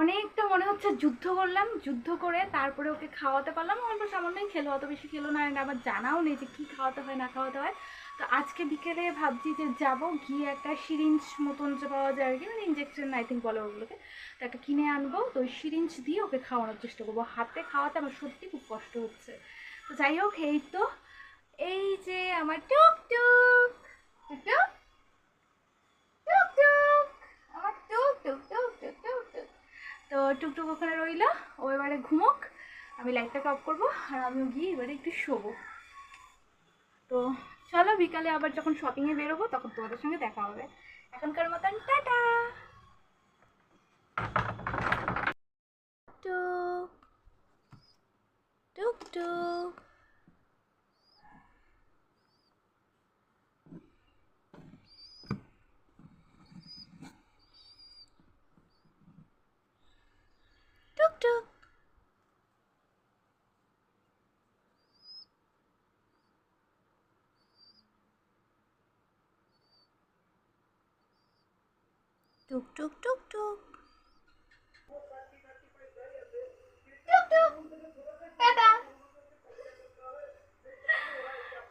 অনেকটা মনে হচ্ছে যুদ্ধ করলাম, যুদ্ধ করে তারপরে ওকে খাওয়াতে পারলাম। অল্প সামান্যই খেলো, অত বেশি খেলো না, আবার জানাও নেই যে কী খাওয়াতে হয় না খাওয়াতে হয়। তো আজকে বিকেলে ভাবছি যে যাবো, গিয়ে একটা সিরিঞ্জ মতন যে পাওয়া যায় আর কি, মানে ইঞ্জেকশন আই থিঙ্ক বলে ওগুলোকে, তো একটা কিনে আনবো। তো ওই সিরিঞ্জ দিয়ে ওকে খাওয়ানোর চেষ্টা করবো। হাতে খাওয়াতে আমার সত্যি খুব কষ্ট হচ্ছে। তো যাই হোক, এই তো এই যে আমার টুকটুক, টুকটুক টুকটুক, আমার টুকটুক টুকটুক টুকটুক। তো টুকটুক ওখানে রইলো, ও এবারে ঘুমোক, আমি লাইটটাকে অফ করবো আর আমিও গিয়ে এবারে একটু শোবো। তো চলো, বিকালে আবার যখন শপিংয়ে বেরোবো তখন তোমাদের সঙ্গে দেখা হবে। এখনকার মতন টাটা। টুক টুক টুক। টুক টুক। টুক টুক টুক টুক টুক টুক। টাটা।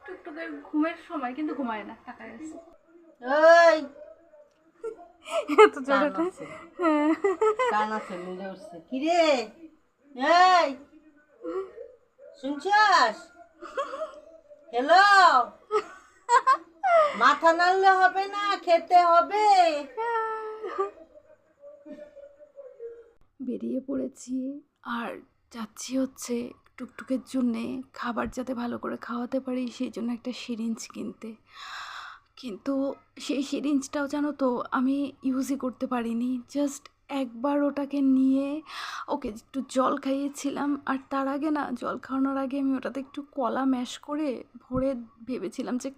টুকটুকের ঘুমের সময় কিন্তু ঘুমায় না, টাকায় আছে। ওই এত জোরে কান আছে মিলে উঠছে কি রে? এই শুনছাস? হ্যালো, মাথা নাড়লে হবে না, খেতে হবে। বেরিয়ে পড়েছি আর যাচ্ছি হচ্ছে টুকটুকের জন্যে খাবার যাতে ভালো করে খাওয়াতে পারি সেই জন্য একটা সিরিঞ্জ কিনতে। কিন্তু সেই সিরিঞ্জটাও জানো তো আমি ইউজই করতে পারিনি। জাস্ট একবার ওটাকে নিয়ে ওকে একটু জল খাইয়েছিলাম, আর তার আগে না, জল খাওয়ানোর আগে আমি ওটাতে একটু কলা ম্যাশ করে ভরে ভেবেছিলাম যে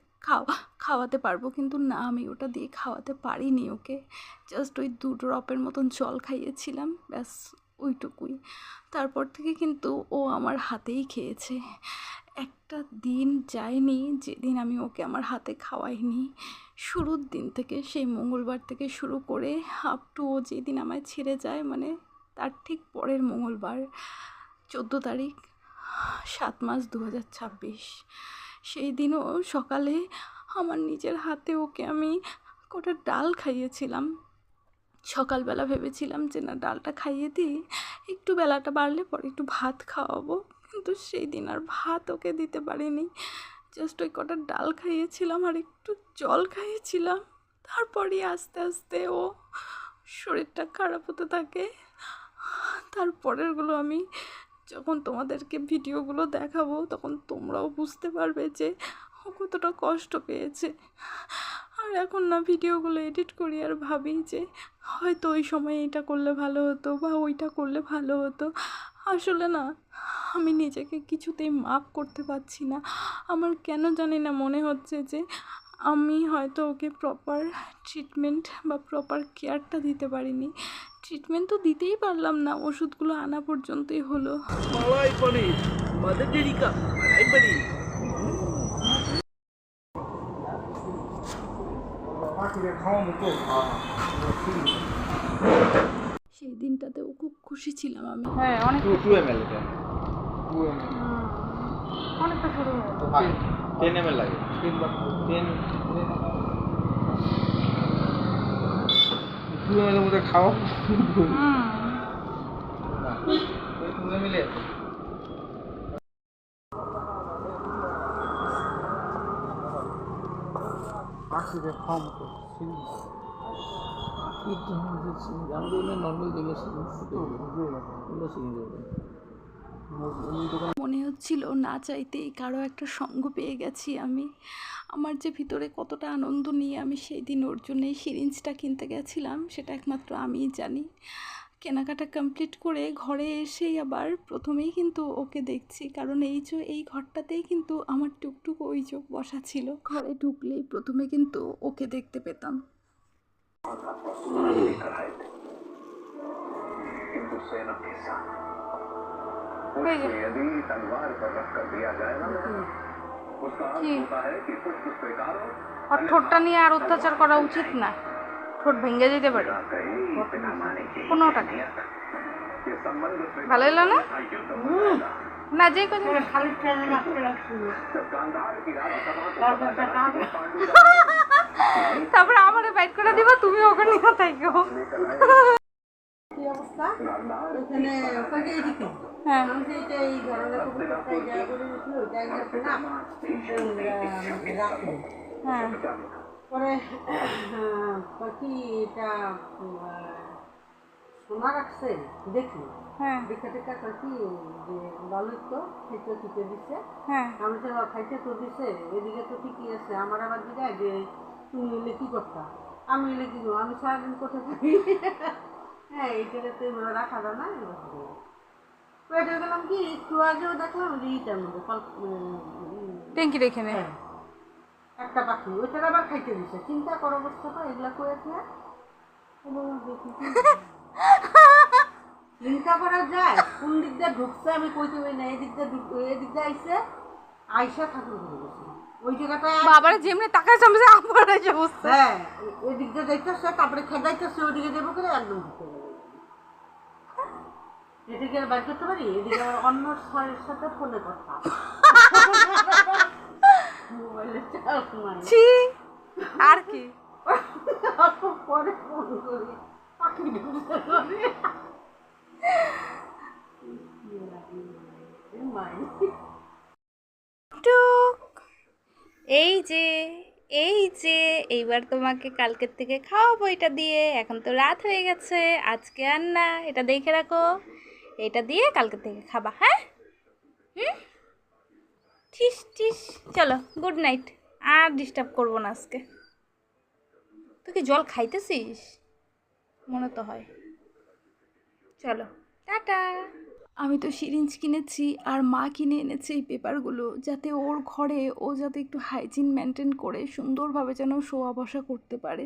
খাওয়াতে পারবো, কিন্তু না, আমি ওটা দিয়ে খাওয়াতে পারিনি ওকে। জাস্ট ওই 2 ড্রপের মতন জল খাইয়েছিলাম, ব্যাস ওইটুকুই। তারপর থেকে কিন্তু ও আমার হাতেই খেয়েছে। একটা দিন যায়নি যেদিন আমি ওকে আমার হাতে খাওয়াইনি। শুরুর দিন থেকে, সেই মঙ্গলবার থেকে শুরু করে আপ টু ও যেদিন আমায় ছেড়ে যায়, মানে তার ঠিক পরের মঙ্গলবার, 14 তারিখ, 7 মাস 2026, সেই দিনও সকালে আমার নিজের হাতে ওকে আমি কটা ডাল খাইয়েছিলাম। সকালবেলা ভেবেছিলাম যে না, ডালটা খাইয়ে দিই, একটু বেলাটা বাড়লে পরে একটু ভাত খাওয়াবো, কিন্তু সেই দিন আর ভাত ওকে দিতে পারিনি। জাস্ট ওই কটা ডাল খাইয়েছিলাম আর একটু জল খাইয়েছিলাম। তারপরই আস্তে আস্তে ও শরীরটা খারাপ হতে থাকে। তারপরেরগুলো আমি যখন তোমাদেরকে ভিডিওগুলো দেখাবো তখন তোমরাও বুঝতে পারবে যে ও কতটা কষ্ট পেয়েছে। আর এখন না, ভিডিওগুলো এডিট করি আর ভাবি যে হয়তো ওই সময় এটা করলে ভালো হতো বা ওইটা করলে ভালো হতো। আসলে না, আমি নিজেকে কিছুতেই মাপ করতে পারছি না। আমার কেন জানি না মনে হচ্ছে যে আমি হয়তো ওকে প্রপার ট্রিটমেন্ট বা প্রপার কেয়ারটা দিতে পারিনি। ট্রিটমেন্ট তো দিতেই পারলাম না, ওষুধগুলো আনা পর্যন্তই হলো। मलाई पनीर मदर डेरी का मलाई पनीर সেই দিনটাতেও খুব খুশি ছিলাম আমি। হ্যাঁ অনেক 2 ml এটা 2 ml অনেকটা শুরু হয়ে গেছে। 10 ml লাগে 10 2 ml এর মধ্যে খাও না 2 ml আসি রে খাম তো সিরিজ কি দিচ্ছি আমি নর্মাল যেগুলো সিরিজ মনে হচ্ছিল না চাইতেই কারো একটা সঙ্গ পেয়ে গেছি আমি। আমার যে ভিতরে কতটা আনন্দ নিয়ে আমি সেই দিন ওর জন্য এই সিরিঞ্জটা কিনতে গেছিলাম সেটা একমাত্র আমিই জানি। কেনাকাটা কমপ্লিট করে ঘরে এসেই আবার প্রথমেই কিন্তু ওকে দেখছি, কারণ এই ঘরটাতেই কিন্তু আমার টুকটুক ওই চোখ বসা ছিল। ঘরে ঢুকলেই প্রথমে কিন্তু ওকে দেখতে পেতাম। यदि तलवार पर रख कर दिया जाए ना उसका अर्थ होता है कि कुछ बेकार हो আর ঠোঁটটা নিয়ে আর অত্যাচার করা উচিত না, ঠোঁট ভেঙে যেতে পারে बिना माने की কোনোটাকে। के संबंध से ভালো হলো না? युद्ध हो जाएगा। না যে কথা খালি ট্রেনে রাখতে রাখছিল जब गांधार की राज्यसभा को তারপর पता টাকা चला कि पांडु তারপরে আমারে বাইট করে দিবা, তুমি ওখানে নিয়ে থাকো। কি অবস্থা এখানে ওখানে এদিকে হ্যাঁ আমি যে এটা এই ঘরের উপরে জায়গা করে দিয়েছিল ওইটা গেছে না রাখলো হ্যাঁ পরে কি এটা সোনা রাখছে দেখি হ্যাঁ দেখে টেকা কি যে ভালোই তো খেতে খেতে দিচ্ছে হ্যাঁ আমি তো খাইতে তো দিছে এদিকে তো ঠিকই আছে আমার আবার দিদা যে তুমি এলে কি করতা আমি এলে কি করবো আমি সারাদিন কোথায় থাকি হ্যাঁ এইটাতে তো এগুলো রাখা যায় না পেটে গেলাম কি একটু আগেও দেখলাম যে ইটার মধ্যে ট্যাঙ্কির এখানে হ্যাঁ একটা পাখি ওইটার আবার খাইতে দিছে চিন্তা করো অবস্থাটা এগুলা করে খেয়ে চিন্তা করা যায় কোন দিক দিয়ে ঢুকছে আমি কইতে পারি না এদিক দিয়ে আইসে আইসা ঠাকুর ঘুরে গেছে ওই জায়গাটায় বাবার যেমনি টাকা জমছে আমার এসে বসছে। হ্যাঁ ওই দিক দিয়ে যাইতেছে তারপরে খেদাইতেছে ওইদিকে যাবো করে একদম ঢুকে গেল এদিকে আর বাইর করতে পারি এদিকে আবার অন্য স্যারের সাথে ফোনে কথা মোবাইলে চার্জ নাই ছি আর কি পরে ফোন করি পাখি ঢুকছে করে টুক এই যে এইবার তোমাকে কালকের থেকে খাওয়াবো এটা দিয়ে। এখন তো রাত হয়ে গেছে, আজকে আর না, এটা দেখে রাখো, এটা দিয়ে কালকের থেকে খাবা। হ্যাঁ ঠিস ঠিস, চলো গুড নাইট, আর ডিস্টার্ব করবো না আজকে। তুই কি জল খাইতেছিস? মনে তো হয়। চলো টাটা। আমি তো সিরিঞ্জ কিনেছি আর মা কিনে এনেছে এই পেপারগুলো, যাতে ওর ঘরে ও যাতে একটু হাইজিন মেনটেন করে সুন্দরভাবে যেন শোয়া বসা করতে পারে।